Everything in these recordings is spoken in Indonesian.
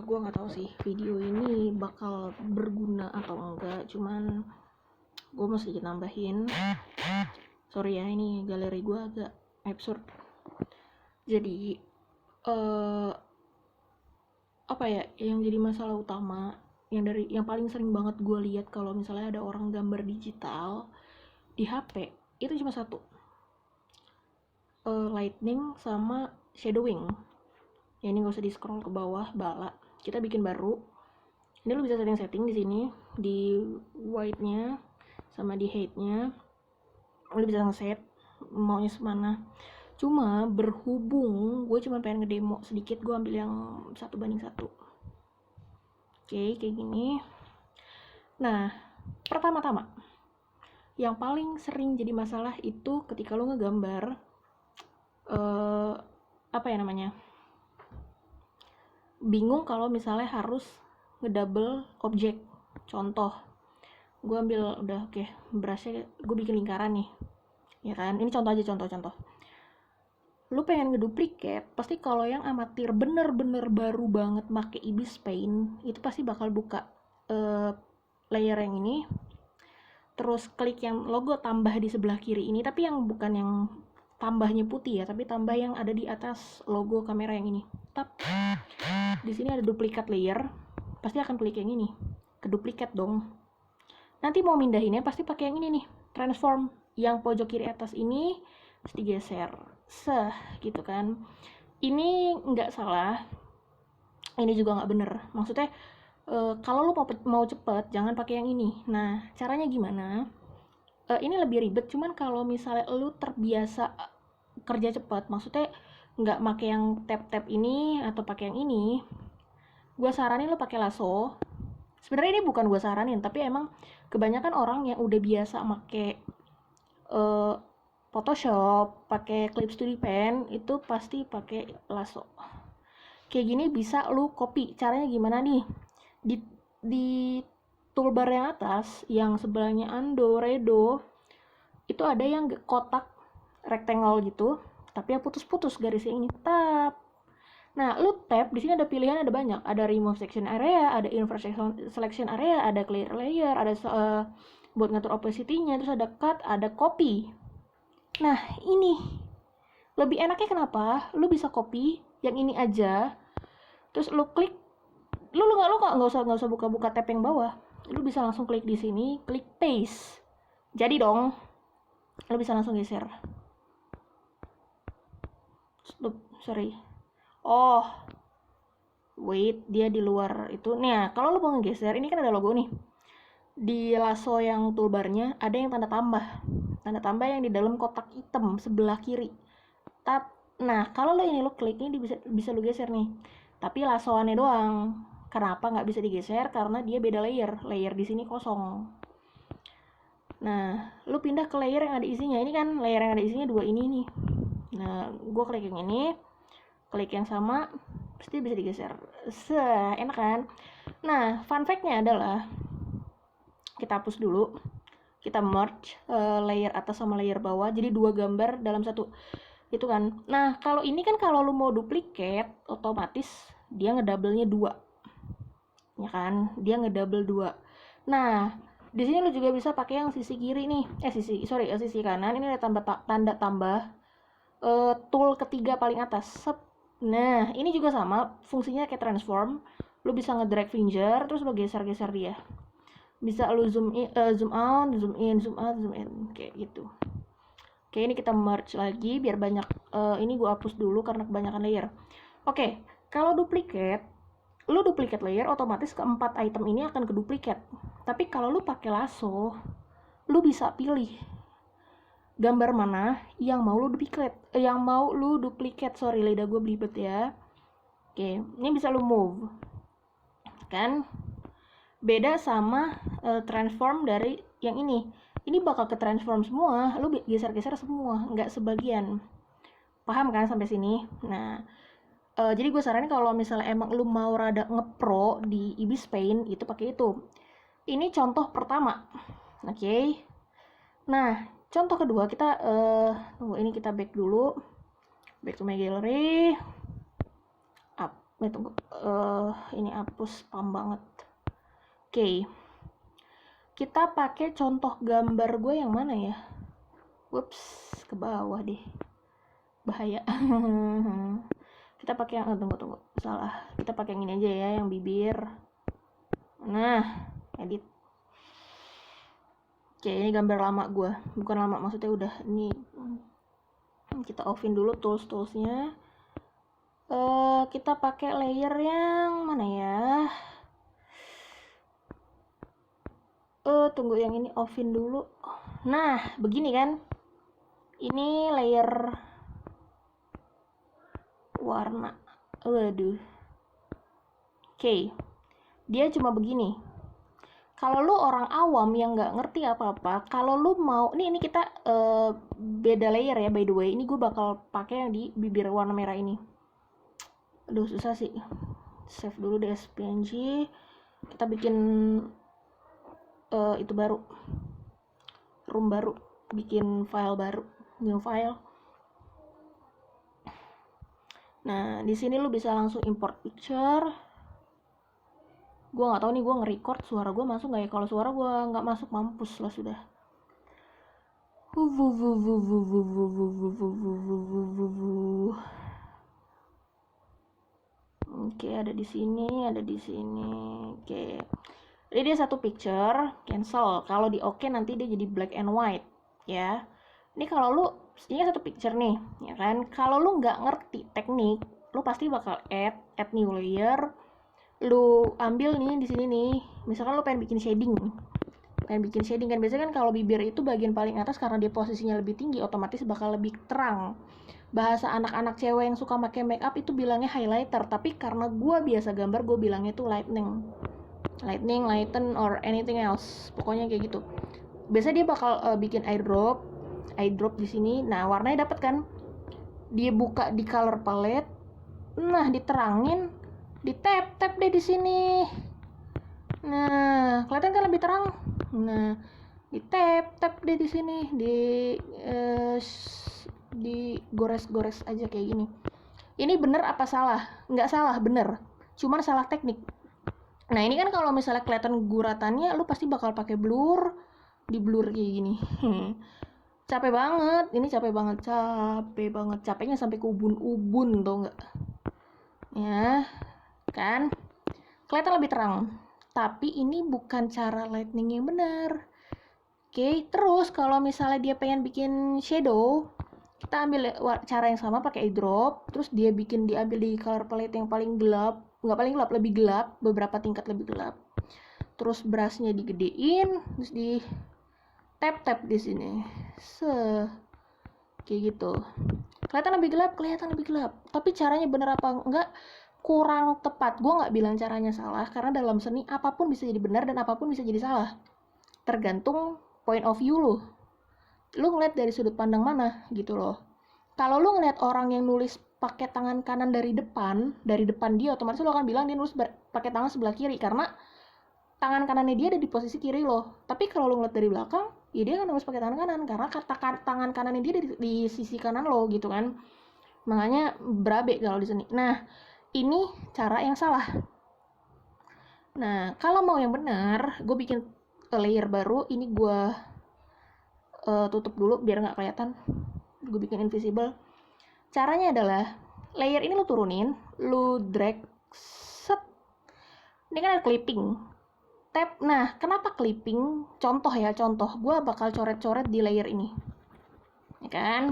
Gue nggak tahu sih video ini bakal berguna atau enggak, cuman gue mau sedikit nambahin. Sorry ya, ini galeri gue agak absurd. Jadi apa ya yang jadi masalah utama yang paling sering banget gue lihat kalau misalnya ada orang gambar digital di HP itu cuma satu, lightning sama shadowing. Ya ini nggak usah di scroll ke bawah, bala kita bikin baru. Ini lo bisa setting di sini, di white-nya sama di height-nya. Lo bisa ngeset maunya semana. Cuma berhubung gue cuma pengen ngedemo sedikit, gue ambil yang 1:1. Oke, kayak gini. Nah, pertama-tama yang paling sering jadi masalah itu ketika lo ngegambar apa ya namanya, bingung kalau misalnya harus ngedouble objek. Contoh, gue ambil udah oke, brushnya gue bikin lingkaran nih, ya kan. Ini contoh aja, contoh. Lu pengen ngeduplikat, pasti kalau yang amatir bener-bener baru banget make Ibis Paint itu pasti bakal buka layer yang ini, terus klik yang logo tambah di sebelah kiri ini, tapi yang bukan yang tambahnya putih ya, tapi tambah yang ada di atas logo kamera yang ini. Tap, di sini ada duplikat layer, pasti akan klik yang ini, keduplikat dong. Nanti mau mindahinnya pasti pakai yang ini nih, transform, yang pojok kiri atas ini terus digeser, gitu kan. Ini nggak salah, ini juga nggak bener. Maksudnya kalau lu mau cepet jangan pakai yang ini. Nah, caranya gimana? Ini lebih ribet, cuman kalau misalnya lu terbiasa kerja cepat, maksudnya nggak pakai yang tab ini atau pakai yang ini, gue saranin lu pakai lasso. Sebenarnya ini bukan gue saranin, tapi emang kebanyakan orang yang udah biasa pakai Photoshop, pakai Clip Studio Pen itu pasti pakai lasso. Kayak gini bisa lu copy. Caranya gimana nih? Di toolbar yang atas, yang sebelahnya undo, redo, itu ada yang kotak rectangle gitu, tapi yang putus-putus garisnya ini. Tap. Nah, lu tap, di sini ada pilihan, ada banyak. Ada remove section area, ada invert selection area, ada clear layer, ada buat ngatur opacity-nya, terus ada cut, ada copy. Nah, ini lebih enaknya kenapa? Lu bisa copy yang ini aja, terus lu klik, lu nggak usah buka tab yang bawah. Lu bisa langsung klik di sini, klik paste. Jadi dong, lu bisa langsung geser. Sorry. Oh, wait, dia di luar itu. Nah, kalau lu mau ngegeser, ini kan ada logo nih. Di lasso yang toolbarnya ada yang tanda tambah. Tanda tambah yang di dalam kotak hitam sebelah kiri. Nah, kalau lo ini lo klik ini bisa lo geser nih. Tapi lassoannya doang. Kenapa nggak bisa digeser? Karena dia beda layer. Layer di sini kosong. Nah, lo pindah ke layer yang ada isinya. Ini kan layer yang ada isinya dua ini nih. Nah, gue klik yang ini, klik yang sama, pasti bisa digeser. Enak kan? Nah, fun fact-nya adalah kita hapus dulu, kita merge layer atas sama layer bawah, jadi dua gambar dalam satu itu kan. Nah, kalau ini kan kalau lu mau duplikat, otomatis dia ngedouble-nya 2, ya kan, dia ngedouble 2. Nah, di sini lu juga bisa pakai yang sisi kiri nih, sisi kanan. Ini ada tanda tambah tool ketiga paling atas. Nah, ini juga sama, fungsinya kayak transform. Lu bisa ngedrag finger, terus lu geser-geser dia. Bisa lu zoom in, zoom out, zoom in, zoom out, zoom in, kayak gitu. Oke, ini kita merge lagi biar banyak. Ini gue hapus dulu karena kebanyakan layer. Oke, kalau duplikat, lu duplikat layer, otomatis keempat item ini akan keduplikat. Tapi kalau lu pakai lasso, lu bisa pilih gambar mana yang mau lu duplikat. Sorry, lidah gue belibet ya. Oke, ini bisa lu move, kan? Beda sama transform dari yang ini. Ini bakal ke transform semua, lu geser-geser semua, nggak sebagian. Paham kan sampai sini? Nah, jadi gue saranin kalau misalnya emang lu mau rada ngepro di Ibis Paint, itu pakai itu. Ini contoh pertama. Oke. Nah, contoh kedua kita tunggu, ini kita back dulu. Back to my gallery. ini hapus, spam banget. Oke. Kita pakai contoh gambar gue yang mana ya? Whoops, ke bawah deh. Bahaya. Kita pakai yang tunggu. Salah. Kita pakai yang ini aja ya, yang bibir. Nah, edit. Oke, ini gambar lama gue. Bukan lama, maksudnya udah ini. Kita offin dulu tools-toolsnya. Kita pakai layer yang mana ya? Tunggu, yang ini offin dulu. Nah, begini kan. Ini layer warna. Waduh. Oke. Dia cuma begini. Kalau lu orang awam yang nggak ngerti apa-apa, kalau lu mau, ini kita beda layer ya, by the way. Ini gue bakal pakai yang di bibir warna merah ini. Aduh, susah sih. Save dulu deh PNG. Kita bikin itu baru, room baru, bikin file baru, new file. Nah, di sini lu bisa langsung import picture. Gue nggak tahu nih, gue nge-record suara gue masuk nggak ya. Kalau suara gue nggak masuk, mampus lah sudah. Oke, ada di sini, ada di sini. Oke. Jadi dia satu picture, cancel. Kalau di oke nanti dia jadi black and white, ya. Ini kalau lu, ini satu picture nih, ya kan. Kalau lu nggak ngerti teknik, lu pasti bakal add new layer. Lu ambil nih di sini nih, misalkan lu pengen bikin shading kan. Biasanya kan kalau bibir itu bagian paling atas, karena dia posisinya lebih tinggi, otomatis bakal lebih terang. Bahasa anak-anak cewek yang suka pakai make up itu bilangnya highlighter, tapi karena gue biasa gambar, gue bilangnya itu lighten, or anything else, pokoknya kayak gitu. Biasanya dia bakal bikin eye drop di sini. Nah, warnanya dapat kan, dia buka di color palette, nah diterangin, di tap deh di sini. Nah, kelihatan kan lebih terang. Nah, di tap deh di sini, di gores aja kayak gini. Ini bener apa salah? Nggak salah, bener. Cuman salah teknik. Nah, ini kan kalau misalnya kelihatan guratannya, lu pasti bakal pakai blur, di blur kayak gini. Capek banget, ini capek banget. Capeknya sampai ke ubun-ubun, tau nggak? Ya, kan? Kelihatan lebih terang. Tapi ini bukan cara lightning yang benar. Oke, terus kalau misalnya dia pengen bikin shadow, kita ambil cara yang sama pakai eyedrop, terus dia diambil di color palette yang paling gelap, nggak paling gelap, lebih gelap, beberapa tingkat lebih gelap. Terus brushnya digedein, terus di tap di sini, kayak gitu. Kelihatan lebih gelap. Tapi caranya bener apa enggak, kurang tepat. Gue nggak bilang caranya salah, karena dalam seni apapun bisa jadi benar dan apapun bisa jadi salah. Tergantung point of view lo. Lu ngeliat dari sudut pandang mana gitu loh. Kalau lu ngeliat orang yang nulis pakai tangan kanan dari depan dia, otomatis lo akan bilang dia nulis pakai tangan sebelah kiri, karena tangan kanannya dia ada di posisi kiri lo. Tapi kalau lu ngeliat dari belakang, ya dia akan nulis pakai tangan kanan, karena tangan kanannya dia di sisi kanan lo gitu kan. Makanya berabe kalau di sini. Nah, ini cara yang salah. Nah, kalau mau yang benar, gue bikin layer baru. Ini gue tutup dulu biar nggak kelihatan. Gue bikin invisible. Caranya adalah layer ini lu turunin, lu drag, set. Ini kan ada clipping. Tap. Nah, kenapa clipping? Contoh. Gue bakal coret-coret di layer ini, ya kan?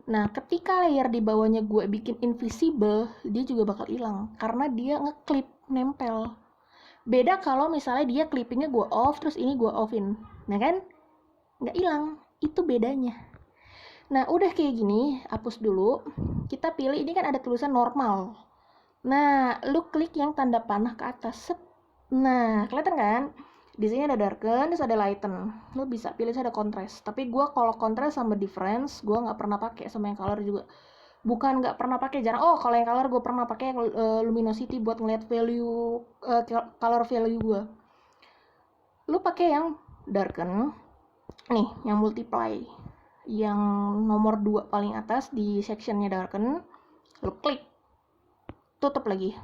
Nah, ketika layer di bawahnya gue bikin invisible, dia juga bakal hilang karena dia ngeklip, nempel. Beda kalau misalnya dia clippingnya gue off, terus ini gue offin, nah kan? Nggak hilang, itu bedanya. Nah, udah kayak gini, hapus dulu. Kita pilih, ini kan ada tulisan normal. Nah, lu klik yang tanda panah ke atas. Nah, kelihatan kan? Di sini ada darken, terus ada lighten. Lo bisa pilih, ada contrast. Tapi gue kalau contrast sama difference, gue nggak pernah pakai, sama yang color juga. Bukan nggak pernah pakai, jarang. Oh, kalau yang color gue pernah pakai luminosity buat ngeliat value, color value gue. Lo pakai yang darken, nih, yang multiply, yang nomor 2 paling atas di sectionnya darken. Lo klik. tutup lagi.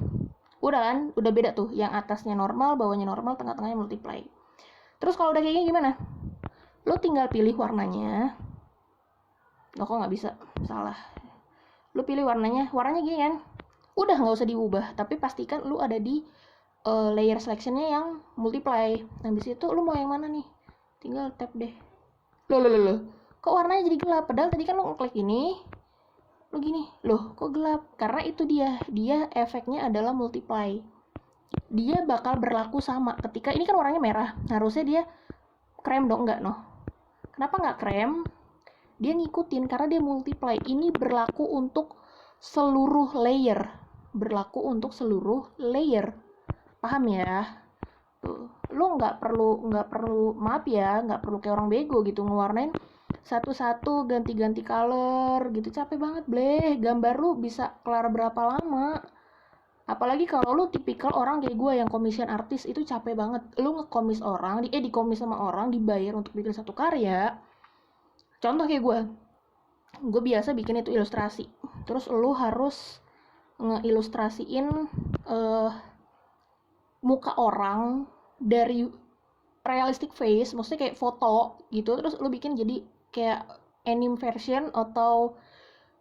Udah kan, udah beda tuh, yang atasnya normal, bawahnya normal, tengah-tengahnya multiply. Terus kalau udah kayak gini gimana? Lo tinggal pilih warnanya. Lo kok nggak bisa, salah. Lo pilih warnanya gini kan. Udah nggak usah diubah, tapi pastikan lo ada di layer selectionnya yang multiply. Nah di situ lo mau yang mana nih? Tinggal tap deh. Loh. Kok warnanya jadi gelap? Padahal tadi kan lo ngeklik ini, lo gini, loh kok gelap? Karena itu dia efeknya adalah multiply. Dia bakal berlaku sama ketika ini kan warnanya merah, harusnya dia krem dong, enggak noh. Kenapa nggak krem? Dia ngikutin karena dia multiply. Ini berlaku untuk seluruh layer. Paham ya? Tuh, lo nggak perlu maaf ya, nggak perlu kayak orang bego gitu ngewarnain satu-satu, ganti-ganti color gitu, capek banget bleh. Gambar lu bisa kelar berapa lama? Apalagi kalau lu tipikal orang kayak gue yang commission artis, itu capek banget. Lu ngekomis orang, dikomis sama orang, dibayar untuk bikin satu karya. Contoh kayak gue biasa bikin itu ilustrasi. Terus lu harus ngeilustrasiin muka orang dari realistic face, maksudnya kayak foto gitu. Terus lu bikin jadi kayak anime version atau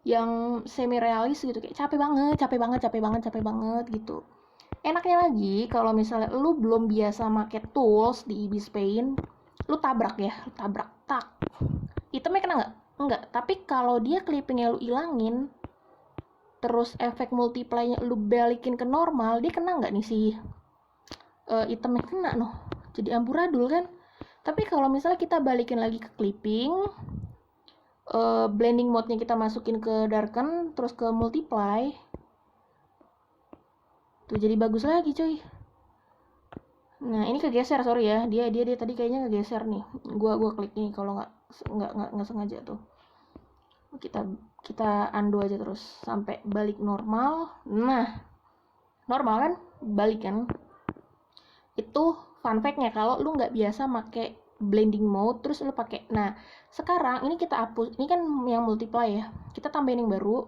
yang semi realis gitu, kayak capek banget gitu. Enaknya lagi kalau misalnya lu belum biasa make tools di Ibis Paint, lu tabrak tak, itemnya kena enggak, tapi kalau dia clippingnya lu ilangin, terus efek multiply-nya lu balikin ke normal, dia kena nggak nih sih itemnya? Kena noh, jadi amburadul kan. Tapi kalau misalnya kita balikin lagi ke clipping, blending mode-nya kita masukin ke darken, terus ke multiply, tuh jadi bagus lagi coy. Nah ini kegeser, sorry ya, dia tadi kayaknya kegeser nih. Gua klik ini kalau nggak sengaja tuh. Kita undo aja terus sampai balik normal. Nah normal kan, balik kan. Itu fun fact-nya kalau lu nggak biasa make blending mode terus lu pakai. Nah sekarang ini kita hapus, ini kan yang multiply ya, kita tambahin yang baru.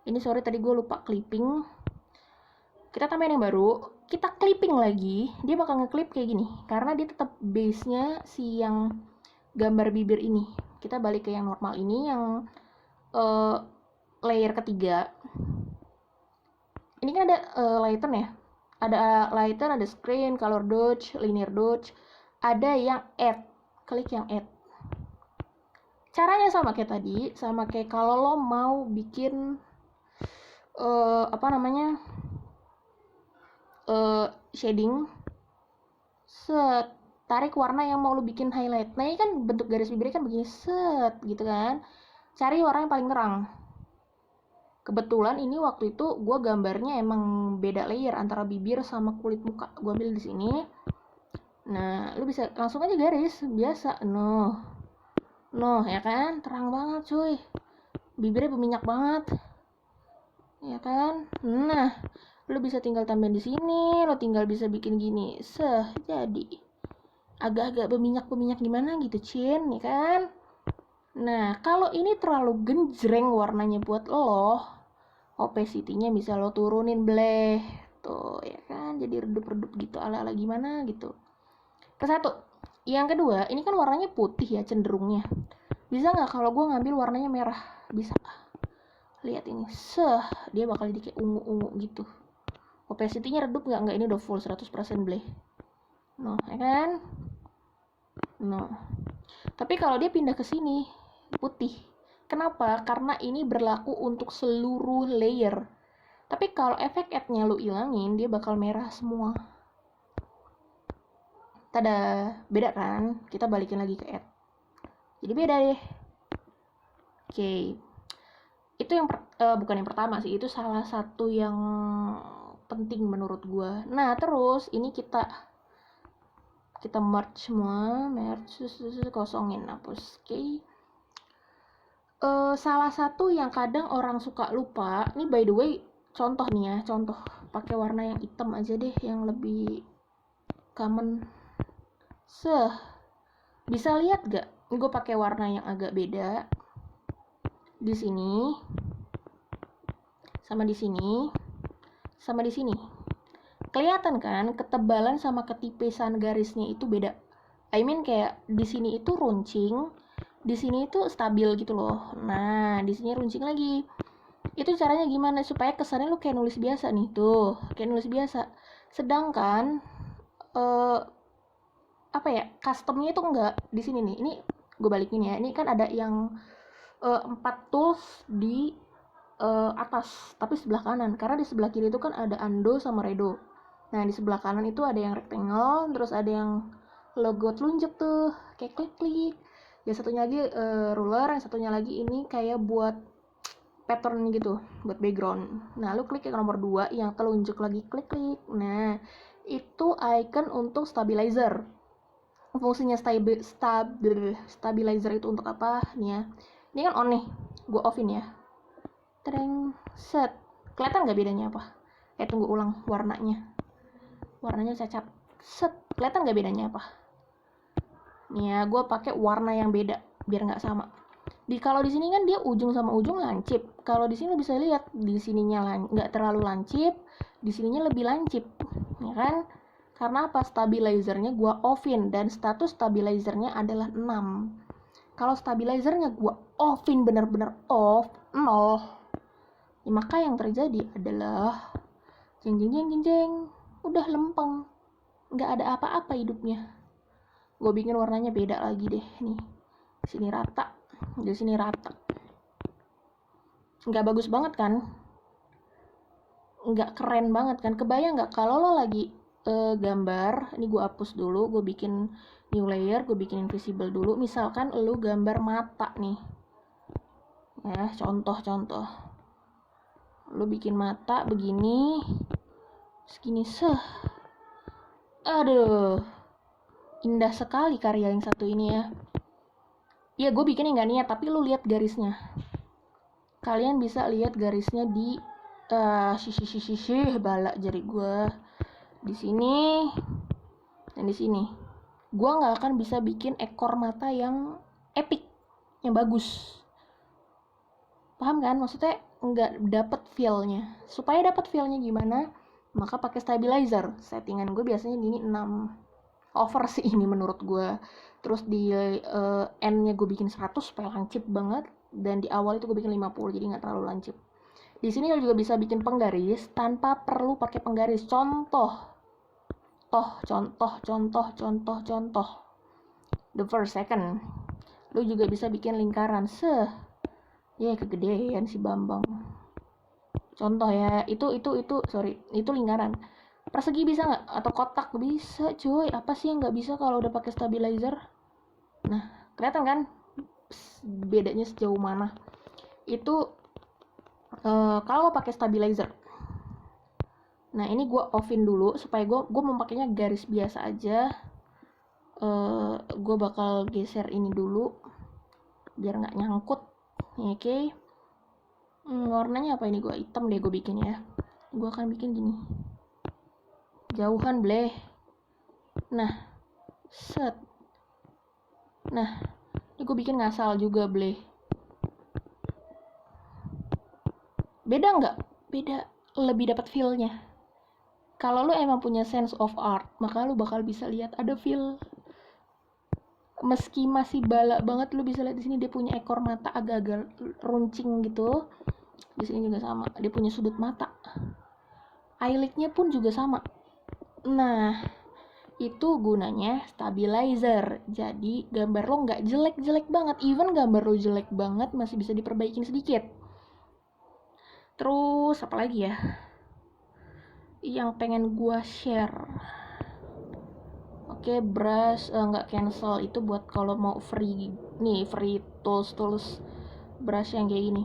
Ini sorry tadi gue lupa clipping. Kita tambahin yang baru, kita clipping lagi, dia bakal ngeklip kayak gini karena dia tetap base-nya si yang gambar bibir ini. Kita balik ke yang normal ini, yang layer ketiga. Ini kan ada lighten ya, ada lighten, ada screen, color dodge, linear dodge, ada yang add. Klik yang add. Caranya sama kayak tadi, sama kayak kalau lo mau bikin shading, set, tarik warna yang mau lo bikin highlight. Nah ini kan bentuk garis bibirnya kan begini, set gitu kan. Cari warna yang paling terang. Kebetulan ini waktu itu gue gambarnya emang beda layer antara bibir sama kulit muka. Gue ambil di sini. Nah, lu bisa langsung aja garis biasa. Noh ya kan, terang banget cuy. Bibirnya berminyak banget. Ya kan? Nah, lu bisa tinggal tambahin di sini, lu tinggal bisa bikin gini. Jadi agak-agak berminyak gimana gitu, Cin, ya kan? Nah, kalau ini terlalu genjreng warnanya buat lo, opacity-nya bisa lo turunin bleh. Tuh, ya kan? Jadi redup-redup gitu, ala-ala gimana gitu. Kesatu. Yang kedua, ini kan warnanya putih ya cenderungnya. Bisa nggak kalau gue ngambil warnanya merah? Bisa. Lihat ini, dia bakal jadi kayak ungu-ungu gitu. Opacity-nya redup nggak? Ini udah full 100% bleh. No, ya kan? No. Tapi kalau dia pindah ke sini, putih. Kenapa? Karena ini berlaku untuk seluruh layer. Tapi kalau efek add-nya lu ilangin, dia bakal merah semua. Tada, beda kan? Kita balikin lagi ke add. Jadi beda deh. Oke. Itu yang bukan yang pertama sih, itu salah satu yang penting menurut gue. Nah terus ini kita merge semua, kosongin, hapus. Oke. Salah satu yang kadang orang suka lupa, ini by the way contoh nih ya, contoh pakai warna yang hitam aja deh, yang lebih common. Bisa lihat gak? Gue pakai warna yang agak beda di sini sama di sini. sama di sini. Kelihatan kan ketebalan sama ketipisan garisnya itu beda. I mean kayak di sini itu runcing, di sini itu stabil gitu loh. Nah, di sini runcing lagi. Itu caranya gimana supaya kesannya lu kayak nulis biasa nih, tuh, kayak nulis biasa. Sedangkan apa ya, customnya itu enggak di sini nih. Ini gue balikin ya. Ini kan ada yang 4 tools di atas, tapi sebelah kanan. Karena di sebelah kiri itu kan ada undo sama redo. Nah, di sebelah kanan itu ada yang rectangle, terus ada yang logo telunjuk tuh, kayak klik-klik. Yang satunya lagi ruler, yang satunya lagi ini kayak buat pattern gitu, buat background. Nah, lu klik yang nomor 2, yang telunjuk lagi, klik-klik. Nah, itu icon untuk stabilizer. Fungsinya stabilizer itu untuk apa? Nih ya. Ini kan on nih, gue offin ya. Tereng, set. Kelihatan nggak bedanya apa? Tunggu ulang warnanya. Warnanya cacat. Set. Kelihatan nggak bedanya apa? Nih ya, gue pakai warna yang beda biar nggak sama. Kalau di sini kan dia ujung sama ujung lancip. Kalau di sini lo bisa lihat di sininya nggak terlalu lancip, di sininya lebih lancip, ya kan? Karena apa? Stabilizernya gue offin dan status stabilizernya adalah 6. Kalau stabilizernya gue offin bener-bener off 0, ya maka yang terjadi adalah jeng jeng jeng jeng jeng, udah lempeng, nggak ada apa-apa hidupnya. Gue bikin warnanya beda lagi deh nih. Sini rata, di sini rata. Nggak bagus banget kan? Nggak keren banget kan? Kebayang nggak kalau lo lagi gambar, ini gue hapus dulu, gue bikin new layer, gue bikin invisible dulu. Misalkan lo gambar mata nih, ya contoh, lo bikin mata begini, segini aduh, indah sekali karya yang satu ini ya. Ya gue bikinnya nggak niat, tapi lo lihat garisnya. Kalian bisa lihat garisnya di balak jari gue di sini dan di sini. Gue nggak akan bisa bikin ekor mata yang epic, yang bagus. Paham kan? Maksudnya nggak dapet feel-nya. Supaya dapet feel-nya gimana? Maka pakai stabilizer. Settingan gue biasanya gini 6. Over sih ini menurut gue. Terus di end-nya gue bikin 100 supaya lancip banget. Dan di awal itu gue bikin 50, jadi nggak terlalu lancip. Di sini lo juga bisa bikin penggaris tanpa perlu pakai penggaris. Contoh. The first second. Lo juga bisa bikin lingkaran. Ya kegedean si Bambang. Contoh ya, itu lingkaran. Persegi bisa nggak? Atau kotak bisa, cuy. Apa sih yang nggak bisa kalau udah pakai stabilizer? Nah, kelihatan kan bedanya sejauh mana? Itu kalau pakai stabilizer. Nah, ini gue offin dulu supaya gue mau pakainya garis biasa aja. Gue bakal geser ini dulu biar nggak nyangkut. Oke. Warnanya apa ini? Gue hitam deh gue bikin ya. Gue akan bikin gini. Jauhan bleh. Nah, set. Nah, ini gue bikin ngasal juga bleh. Beda nggak? Beda. Lebih dapat feel-nya. Kalau lu emang punya sense of art, maka lu bakal bisa lihat ada feel. Meski masih balak banget, lu bisa lihat di sini dia punya ekor mata agak-agak runcing gitu. Di sini juga sama, dia punya sudut mata. Eyelidnya pun juga sama. Nah, itu gunanya stabilizer. Jadi gambar lo nggak jelek-jelek banget. Even gambar lo jelek banget masih bisa diperbaikin sedikit. Terus apa lagi ya? Yang pengen gua share. Oke, brush nggak cancel, itu buat kalau mau free tools brush yang kayak gini.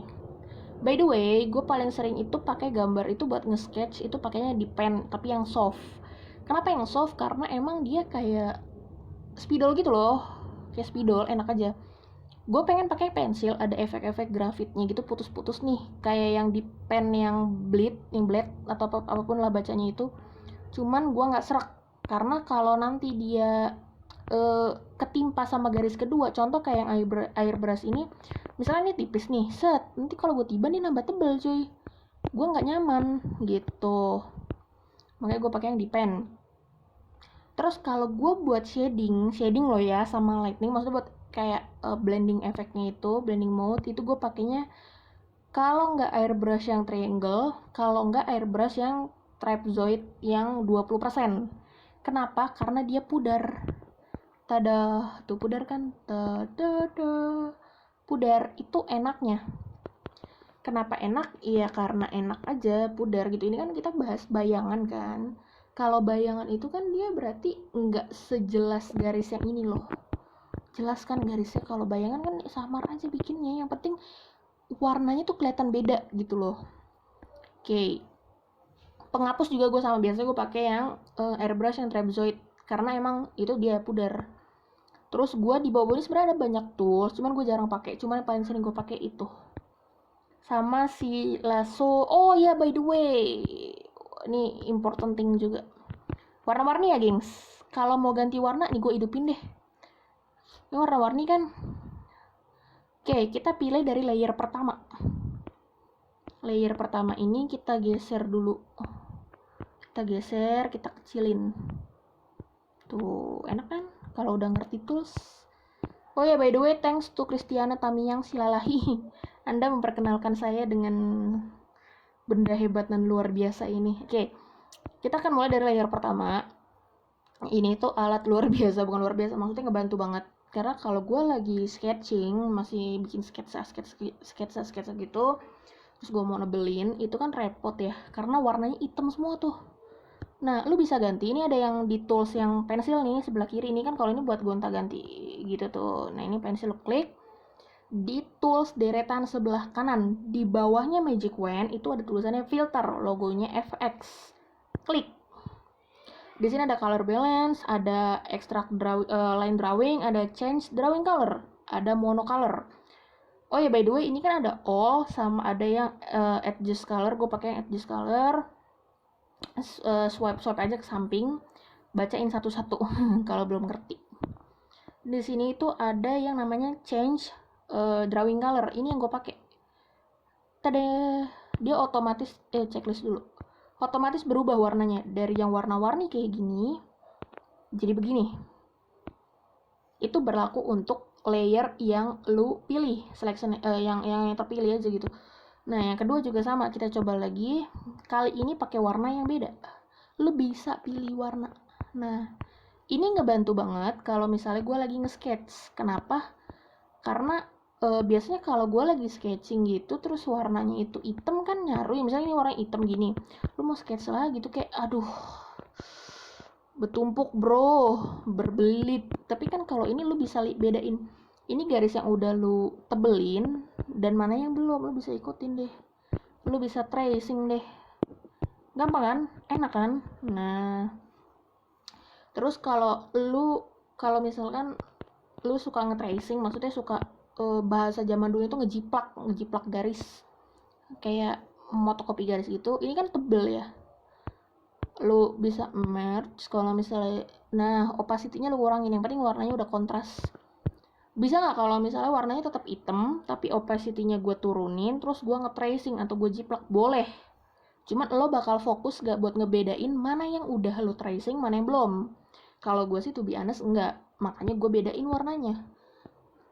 By the way, gue paling sering itu pakai gambar itu buat nge-sketch itu pakainya di pen tapi yang soft. Kenapa yang soft? Karena emang dia kayak spidol gitu loh, kayak spidol, enak aja. Gue pengen pakai pensil ada efek-efek grafitnya gitu, putus-putus nih, kayak yang di pen yang blade atau apapun lah bacanya itu. Cuman gue nggak serak karena kalau nanti dia ketimpa sama garis kedua, contoh kayak yang airbrush ini, misalnya ini tipis nih, set, nanti kalau gue tiba nih nambah tebel cuy. gue nggak nyaman gitu, makanya gue pakai yang di pen. Terus kalau gue buat shading loh ya sama lightning, maksudnya buat kayak blending efeknya itu, blending mode itu gue pakainya kalau nggak airbrush yang triangle, kalau nggak airbrush yang trapezoid yang 20%. Kenapa? Karena dia pudar. Tada, tuh pudar kan? Tada. Pudar itu enaknya. Kenapa enak? Iya karena enak aja pudar gitu. Ini kan kita bahas bayangan kan. Kalau bayangan itu kan dia berarti nggak sejelas garis yang ini loh. Jelas kan garisnya. Kalau bayangan kan samar aja bikinnya. Yang penting warnanya tuh kelihatan beda gitu loh. Oke. Penghapus juga gue sama, biasanya gue pakai yang airbrush yang trapezoid karena emang itu dia pudar. Terus gue di bawah ini sebenarnya ada banyak tools, cuman gue jarang pakai. Cuman yang paling sering gue pakai itu. Sama si lasso. Oh ya, by the way, ini important thing juga. Warna-warni ya, gengs. Kalau mau ganti warna nih gue hidupin deh. Ini warna-warni kan. Oke, kita pilih dari layer pertama. Layer pertama ini kita geser dulu. Kita geser, kita kecilin. Tuh, enak kan? Kalau udah ngerti tools. Oh ya, by the way, thanks to Kristiana Tamiang Silalahi. Anda memperkenalkan saya dengan benda hebat dan luar biasa ini. Oke, kita akan mulai dari layer pertama. Ini tuh alat luar biasa, bukan luar biasa, maksudnya ngebantu banget. Karena kalau gue lagi sketching, masih bikin sketsa gitu, terus gue mau nebelin, itu kan repot ya, karena warnanya hitam semua tuh. Nah, lu bisa ganti. Ini ada yang di tools yang pensil nih sebelah kiri. Ini kan kalau ini buat gonta-ganti gitu tuh. Nah, ini pensil, klik. Di tools deretan sebelah kanan, di bawahnya Magic Wand itu ada tulisannya filter, logonya FX. Klik. Di sini ada color balance, ada extract line drawing, ada change drawing color, ada monocolor. Oh ya, by the way, ini kan ada all sama ada yang adjust color. Gue pakai yang adjust color. Swipe aja ke samping, bacain satu-satu kalau belum ngerti. Di sini itu ada yang namanya change drawing color. Ini yang gue pakai. Tada, dia otomatis checklist dulu. Otomatis berubah warnanya dari yang warna-warni kayak gini jadi begini. Itu berlaku untuk layer yang lu pilih, selection yang terpilih aja gitu. Nah, yang kedua juga sama, kita coba lagi. Kali ini pakai warna yang beda. Lu bisa pilih warna. Nah, ini ngebantu banget kalau misalnya gue lagi nge-sketch. Kenapa? Karena biasanya kalau gue lagi sketching gitu, terus warnanya itu hitam kan nyaru. Misalnya ini warna hitam gini, lu mau sketch lah gitu kayak, aduh, bertumpuk bro, berbelit. Tapi kan kalau ini lu bisa bedain. Ini garis yang udah lu tebelin dan mana yang belum, lu bisa ikutin deh. Lu bisa tracing deh. Gampang kan? Enak kan? Nah, terus kalau misalkan lu suka nge-tracing, maksudnya suka bahasa zaman dulu itu ngejiplak garis. Kayak motokopi garis gitu. Ini kan tebel ya. Lu bisa merge kalau misalnya, nah opacity-nya lu kurangin, yang penting warnanya udah kontras. Bisa nggak kalau misalnya warnanya tetap hitam tapi opacity-nya gue turunin, terus gue nge-tracing atau gue jiplak? Boleh, cuman lo bakal fokus gak buat ngebedain mana yang udah lo tracing, mana yang belum. Kalau gue sih to be honest enggak, makanya gue bedain warnanya.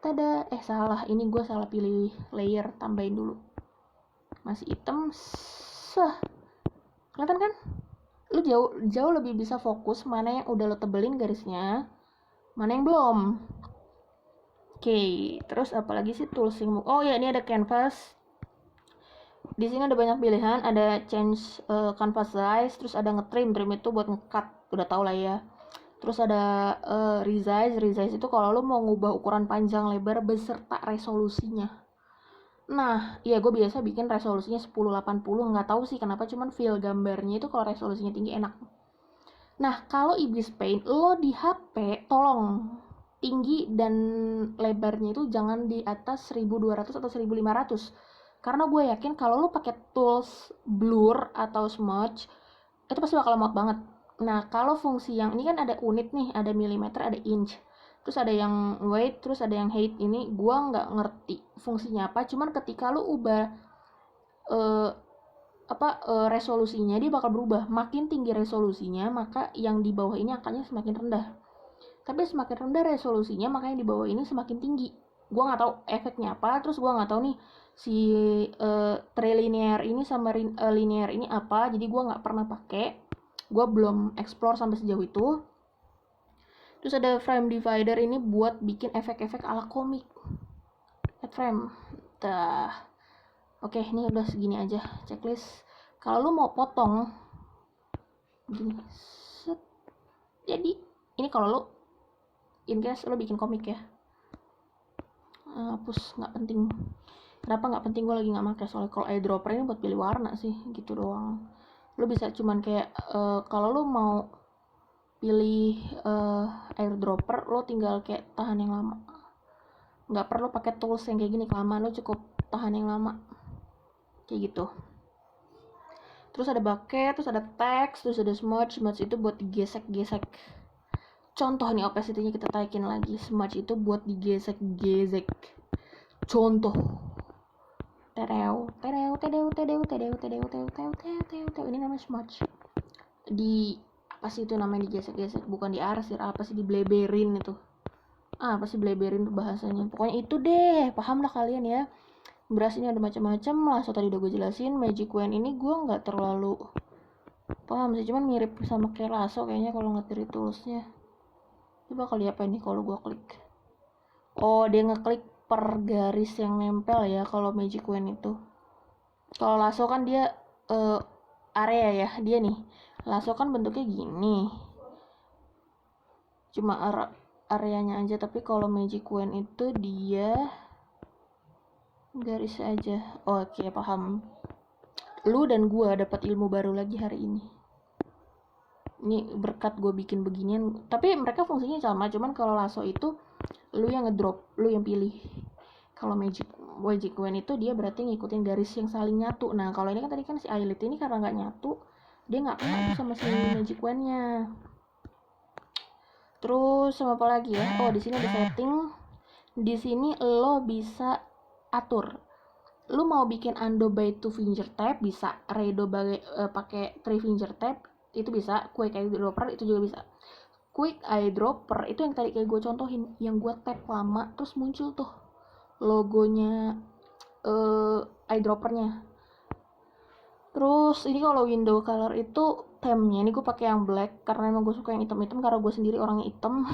Tada, salah, ini gue salah pilih layer, tambahin dulu, masih hitam. Kelihatan kan? Lu jauh lebih bisa fokus mana yang udah lo tebelin garisnya, mana yang belum. Oke, terus apalagi sih tools yang oh ya, ini ada canvas. Di sini ada banyak pilihan, ada change canvas size, terus ada nge-trim itu buat nge-cut, udah tau lah ya. Terus ada resize itu kalau lo mau ngubah ukuran panjang lebar beserta resolusinya. Nah, ya gue biasa bikin resolusinya 1080, nggak tahu sih kenapa, cuman feel gambarnya itu kalau resolusinya tinggi enak. Nah, kalau Iblis Paint lo di HP tolong tinggi dan lebarnya itu jangan di atas 1200 atau 1500. Karena gue yakin kalau lo pakai tools blur atau smudge itu pasti bakal lemot banget. Nah, kalau fungsi yang ini kan ada unit nih, ada milimeter, ada inch. Terus ada yang weight, terus ada yang height. Ini gue nggak ngerti fungsinya apa. Cuman ketika lo ubah resolusinya dia bakal berubah. Makin tinggi resolusinya, maka yang di bawah ini angkanya semakin rendah. Tapi semakin rendah resolusinya, maka yang di bawah ini semakin tinggi. Gue nggak tahu efeknya apa. Terus gue nggak tahu nih si trilinear ini sama linear ini apa. Jadi gue nggak pernah pakai. Gue belum explore sampai sejauh itu. Terus ada frame divider ini buat bikin efek-efek ala komik. Add frame. Oke, ini udah segini aja checklist. Kalau lu mau potong gini, set. Jadi ini kalau lu in case lu bikin komik ya, hapus, nggak penting. Kenapa nggak penting? Gue lagi nggak pakai soalnya. Kalau eyedropper ini buat pilih warna sih, gitu doang. Lu bisa cuman kayak kalau lu mau pilih eyedropper, lu tinggal kayak tahan yang lama. Nggak perlu pakai tools yang kayak gini kelamaan, lu cukup tahan yang lama kayak gitu. Terus ada bucket, terus ada text, terus ada smudge itu buat digesek-gesek. Contoh nih opacity-nya kita taikin lagi. Smudge itu buat digesek-gesek. Contoh. Ini namanya smudge. Di apa sih itu namanya digesek-gesek, bukan diarsir, apa sih dibleberin itu. Apa sih bleberin tuh bahasanya. Pokoknya itu deh, paham lah kalian ya. Brush ini ada macam-macam lah, so tadi udah gue jelasin. Magic Wand ini gue nggak terlalu paham sih, cuman mirip sama kayak lasso kayaknya kalau nggak dari toolsnya. Coba kali apa ini kalau gue klik. Oh, dia ngeklik per garis yang nempel ya kalau Magic Wand itu. Kalau lasso kan dia area ya, dia nih. Lasso kan bentuknya gini. Cuma areanya aja, tapi kalau Magic Wand itu dia garis aja. Oke, paham. Lu dan gua dapat ilmu baru lagi hari ini. Ini berkat gue bikin beginian. Tapi mereka fungsinya sama, cuman kalau lasso itu lu yang ngedrop, lu yang pilih. Kalau Magic Wand itu dia berarti ngikutin garis yang saling nyatu. Nah, kalau ini kan tadi kan si eyelid ini karena nggak nyatu, dia nggak kena sama si Magic Wand-nya. Terus sama apa lagi ya? Oh, di sini ada setting. Di sini lo bisa atur. Lu mau bikin undo by 2 finger tap bisa, redo pakai 3 finger tap itu bisa, quick eyedropper itu juga bisa. Quick eyedropper itu yang tadi kayak gue contohin, yang gue tap lama terus muncul tuh logonya eyedroppernya. Terus ini kalau window color itu theme-nya ini gue pakai yang black karena emang gue suka yang hitam-hitam karena gue sendiri orangnya hitam.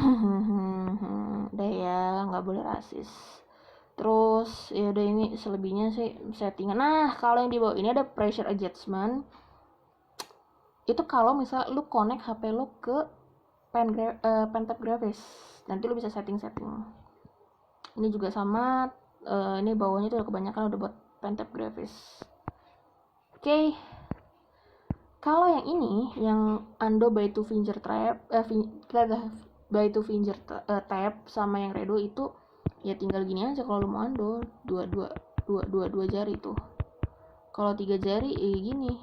Udah ya, nggak boleh rasis. Terus ya udah, ini selebihnya sih settingan. Nah, kalau yang di bawah ini ada pressure adjustment. Itu kalau misal lu connect HP lu ke pen tab graphics, nanti lu bisa setting. Ini juga sama, ini bawahnya tuh udah kebanyakan udah buat pen tab graphics. Oke. Kalau yang ini, yang undo by 2 finger tap, by 2 finger tap sama yang redo itu ya tinggal gini aja. Kalau lu mau undo dua jari tuh. Kalau 3 jari gini,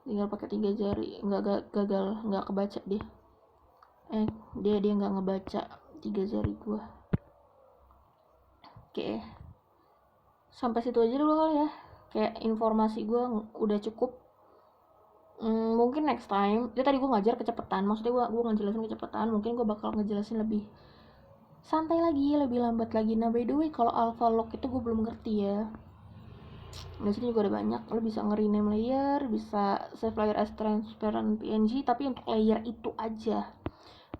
tinggal pakai 3 jari. Nggak gagal, nggak kebaca dia nggak ngebaca 3 jari gua. Oke, sampai situ aja dulu kali ya, kayak informasi gua udah cukup. Mungkin next time, itu tadi gue ngajar kecepatan, maksudnya gue ngejelasin kecepatan, mungkin gue bakal ngejelasin lebih santai lagi, lebih lambat lagi. Nah, by the way, kalau alpha lock itu gue belum ngerti ya. Di sini juga ada banyak, lo bisa nge-rename layer, bisa save layer as transparent PNG, tapi untuk layer itu aja.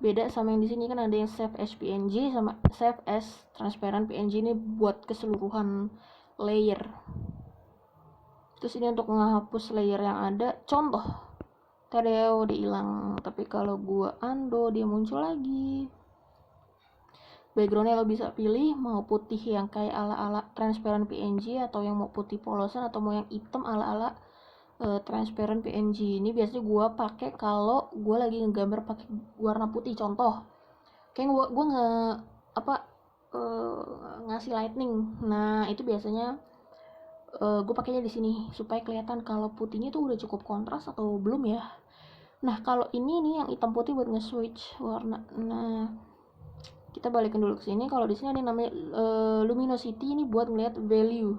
Beda sama yang di sini kan ada yang save as PNG sama save as transparent PNG, ini buat keseluruhan layer. Terus ini untuk menghapus layer yang ada. Contoh, tadeo dia hilang, tapi kalau gua undo dia muncul lagi. Backgroundnya lo bisa pilih mau putih yang kayak ala-ala transparent PNG, atau yang mau putih polosan, atau mau yang hitam ala-ala transparent PNG. Ini biasanya gua pakai kalau gua lagi ngegambar pakai warna putih. Contoh, kayak gua ngasih lightning. Nah, itu biasanya gue pakainya di sini supaya kelihatan kalau putihnya tuh udah cukup kontras atau belum ya. Nah, kalau ini nih yang hitam putih buat nge-switch warna. Nah, kita balikin dulu ke sini. Kalau di sini ada yang namanya luminosity, ini buat ngeliat value.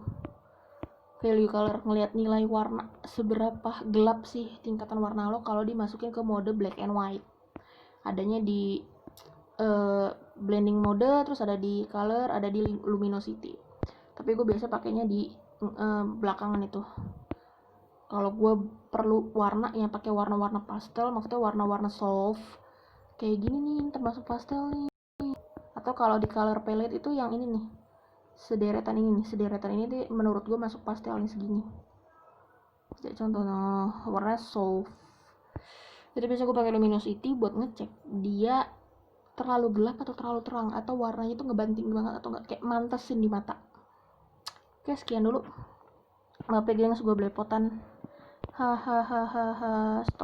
value color, ngelihat nilai warna seberapa gelap sih tingkatan warna lo kalau dimasukin ke mode black and white. Adanya di blending mode, terus ada di color, ada di luminosity. Tapi gue biasa pakainya di belakangan itu. Kalau gue perlu warna yang pakai warna-warna pastel, maksudnya warna-warna soft kayak gini nih, termasuk pastel nih. Atau kalau di color palette itu yang ini nih, sederetan ini tuh menurut gue masuk pastel nih segini. Jadi contohnya warna soft. Jadi biasa gue pakai luminosity buat ngecek dia terlalu gelap atau terlalu terang, atau warnanya tuh ngebanting banget atau nggak, kayak mantesin di mata. Oke, sekian dulu. Maaf ya gengs, gue belepotan. Hahaha, stop.